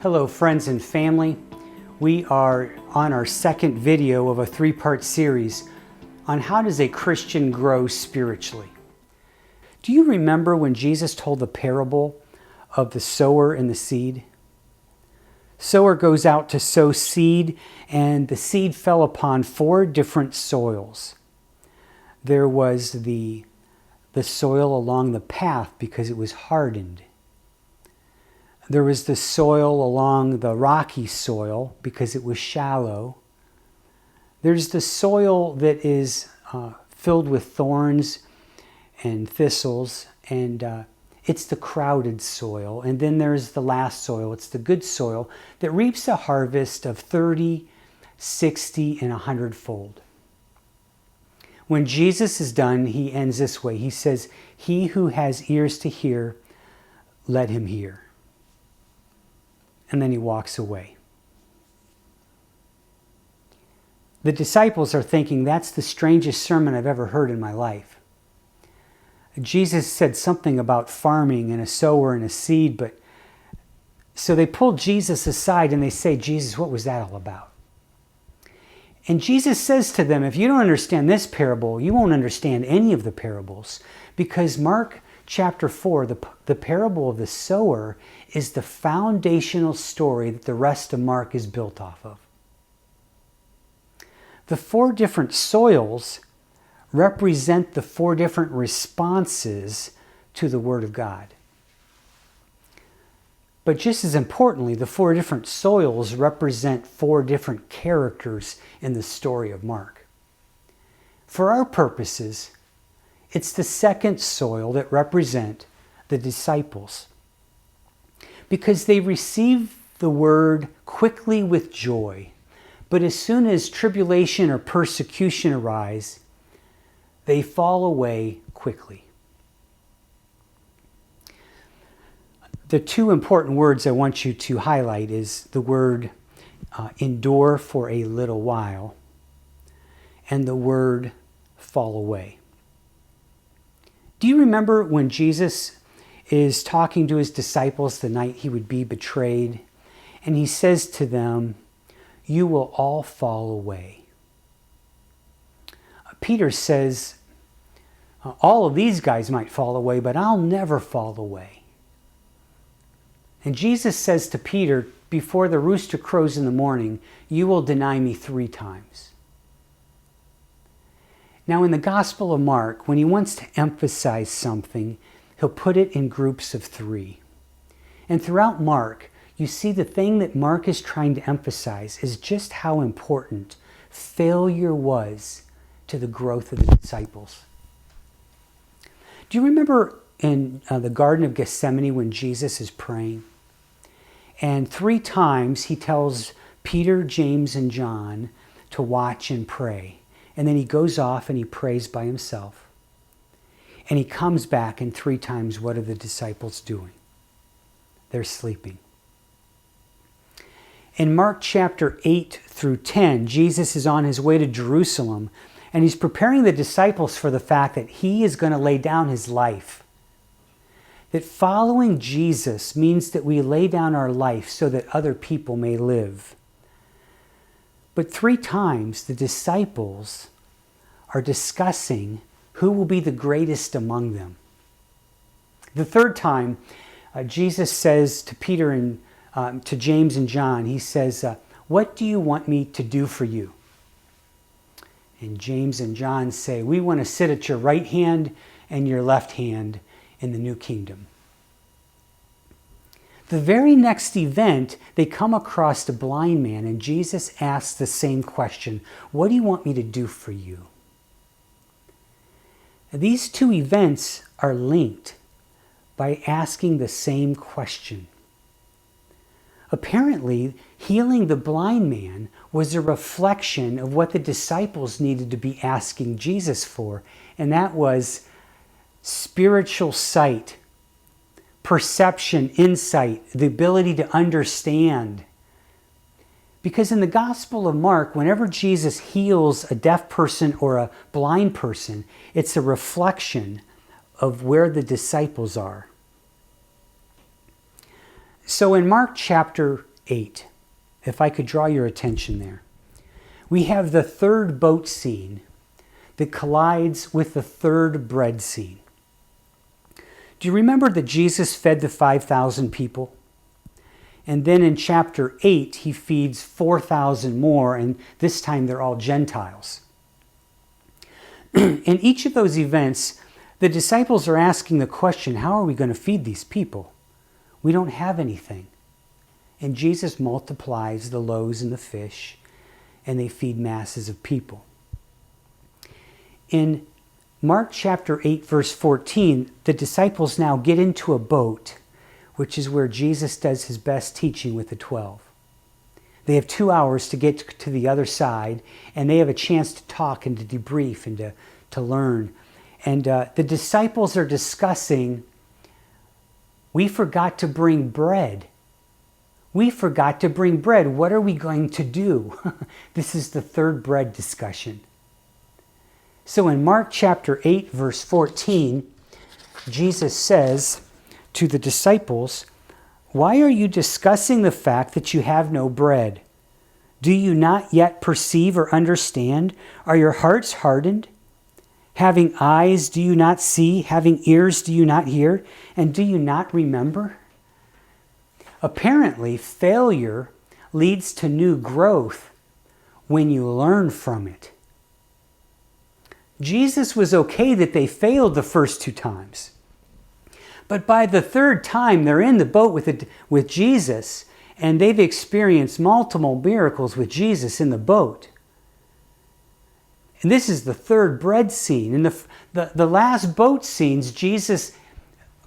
Hello friends and family. We are on our second video of a three-part series on how does a Christian grow spiritually. Do you remember when Jesus told the parable of the sower and the seed? Sower goes out to sow seed, and the seed fell upon 4 different soils. There was the soil along the path because it was hardened. There was the soil along the rocky soil because it was shallow. There's the soil that is filled with thorns and thistles, and it's the crowded soil. And then there's the last soil. It's the good soil that reaps a harvest of 30, 60, and 100-fold. When Jesus is done, he ends this way. He says, "He who has ears to hear, let him hear." And then he walks away. The disciples are thinking, that's the strangest sermon I've ever heard in my life. Jesus said something about farming and a sower and a seed, but so they pull Jesus aside and they say, "Jesus, what was that all about?" And Jesus says to them, if you don't understand this parable, you won't understand any of the parables, because Mark chapter 4, the parable of the sower, is the foundational story that the rest of Mark is built off of. The 4 different soils represent the 4 different responses to the Word of God. But just as importantly, the 4 different soils represent 4 different characters in the story of Mark. For our purposes, it's the second soil that represent the disciples, because they receive the word quickly with joy, but as soon as tribulation or persecution arise, they fall away quickly. The 2 important words I want you to highlight is the word endure for a little while and the word fall away. Do you remember when Jesus is talking to his disciples the night he would be betrayed, and he says to them, "You will all fall away"? Peter says, all of these guys might fall away, but I'll never fall away. And Jesus says to Peter, before the rooster crows in the morning, you will deny me 3 times. Now in the Gospel of Mark, when he wants to emphasize something, he'll put it in groups of 3. And throughout Mark, you see the thing that Mark is trying to emphasize is just how important failure was to the growth of the disciples. Do you remember in the Garden of Gethsemane when Jesus is praying? And 3 times he tells Peter, James, and John to watch and pray. And then he goes off and he prays by himself. And he comes back, and 3 times, what are the disciples doing? They're sleeping. In Mark chapter 8 through 10, Jesus is on his way to Jerusalem, and he's preparing the disciples for the fact that he is going to lay down his life. That following Jesus means that we lay down our life so that other people may live. But 3 times the disciples are discussing who will be the greatest among them. The 3rd time, Jesus says to Peter and to James and John, he says, "What do you want me to do for you?" And James and John say, "We want to sit at your right hand and your left hand in the new kingdom." The very next event, they come across a blind man, and Jesus asks the same question, "What do you want me to do for you?" These 2 events are linked by asking the same question. Apparently, healing the blind man was a reflection of what the disciples needed to be asking Jesus for, and that was spiritual sight, perception, insight, the ability to understand. Because in the Gospel of Mark, whenever Jesus heals a deaf person or a blind person, it's a reflection of where the disciples are. So in Mark chapter 8, if I could draw your attention there. We have the third boat scene that collides with the third bread scene. Do you remember that Jesus fed the 5,000 people? And then in chapter 8, he feeds 4,000 more, and this time they're all Gentiles. In each of those events, the disciples are asking the question, how are we going to feed these people? We don't have anything. And Jesus multiplies the loaves and the fish, and they feed masses of people. In Mark chapter 8, verse 14, the disciples now get into a boat, which is where Jesus does his best teaching with the 12. They have 2 hours to get to the other side, and they have a chance to talk and to debrief and to learn. And the disciples are discussing, we forgot to bring bread. We forgot to bring bread. What are we going to do? This is the third bread discussion. So in Mark chapter 8, verse 14, Jesus says to the disciples, "Why are you discussing the fact that you have no bread? Do you not yet perceive or understand? Are your hearts hardened? Having eyes, do you not see? Having ears, do you not hear? And do you not remember?" Apparently, failure leads to new growth when you learn from it. Jesus was okay that they failed the first 2 times. But by the third time, they're in the boat with Jesus, and they've experienced multiple miracles with Jesus in the boat. And this is the third bread scene. In the last boat scenes, Jesus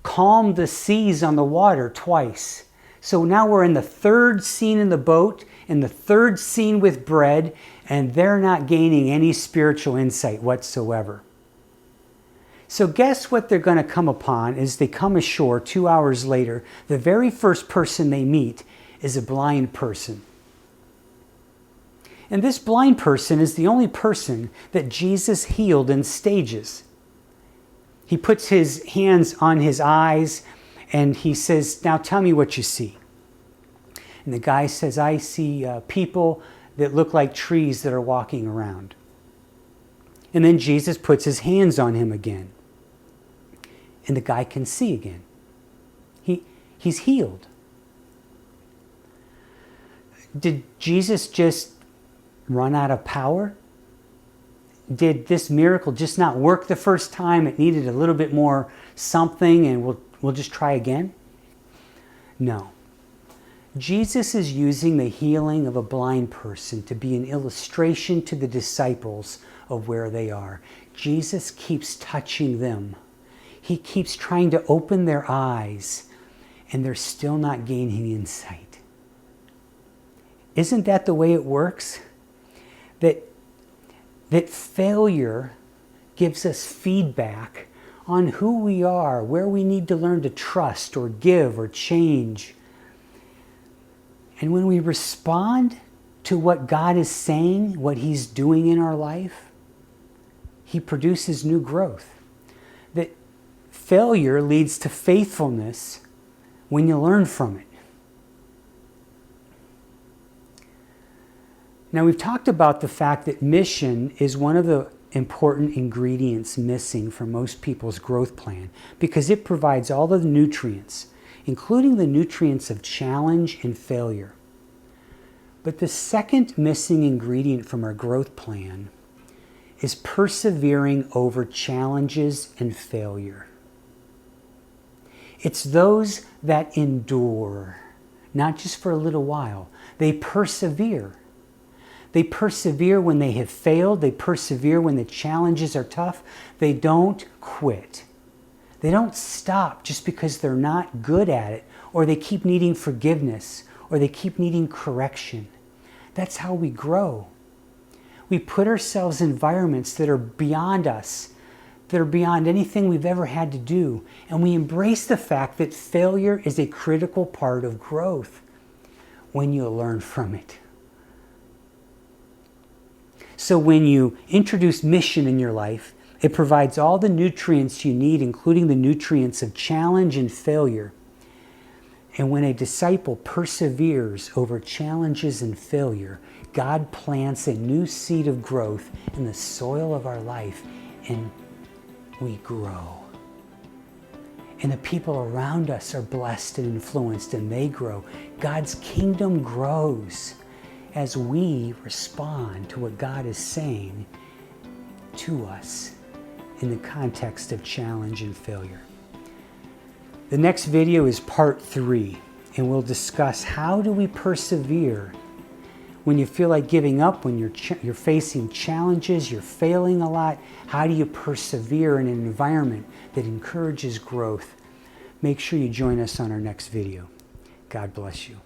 calmed the seas on the water twice. So now we're in the third scene in the boat, in the third scene with bread, and they're not gaining any spiritual insight whatsoever. So guess what they're going to come upon as they come ashore 2 hours later. The very first person they meet is a blind person. And this blind person is the only person that Jesus healed in stages. He puts his hands on his eyes and he says, "Now tell me what you see." And the guy says, "I see people that look like trees that are walking around." And then Jesus puts his hands on him again. And the guy can see again. He's healed. Did Jesus just run out of power? Did this miracle just not work the first time? It needed a little bit more something and we'll just try again? No. Jesus is using the healing of a blind person to be an illustration to the disciples of where they are. Jesus keeps touching them. He keeps trying to open their eyes, and they're still not gaining insight. Isn't that the way it works? That failure gives us feedback on who we are, where we need to learn to trust or give or change. And when we respond to what God is saying, what He's doing in our life, He produces new growth. That failure leads to faithfulness when you learn from it. Now, we've talked about the fact that mission is one of the important ingredients missing from most people's growth plan because it provides all of the nutrients, including the nutrients of challenge and failure. But the second missing ingredient from our growth plan is persevering over challenges and failure. It's those that endure, not just for a little while. They persevere. They persevere when they have failed. They persevere when the challenges are tough. They don't quit. They don't stop just because they're not good at it, or they keep needing forgiveness, or they keep needing correction. That's how we grow. We put ourselves in environments that are beyond us, that are beyond anything we've ever had to do, and we embrace the fact that failure is a critical part of growth when you learn from it. So when you introduce mission in your life, it provides all the nutrients you need, including the nutrients of challenge and failure. And when a disciple perseveres over challenges and failure, God plants a new seed of growth in the soil of our life, and we grow. And the people around us are blessed and influenced, and they grow. God's kingdom grows as we respond to what God is saying to us in the context of challenge and failure. The next video is part 3, and we'll discuss how do we persevere when you feel like giving up, when you're facing challenges, you're failing a lot. How do you persevere in an environment that encourages growth? Make sure you join us on our next video. God bless you.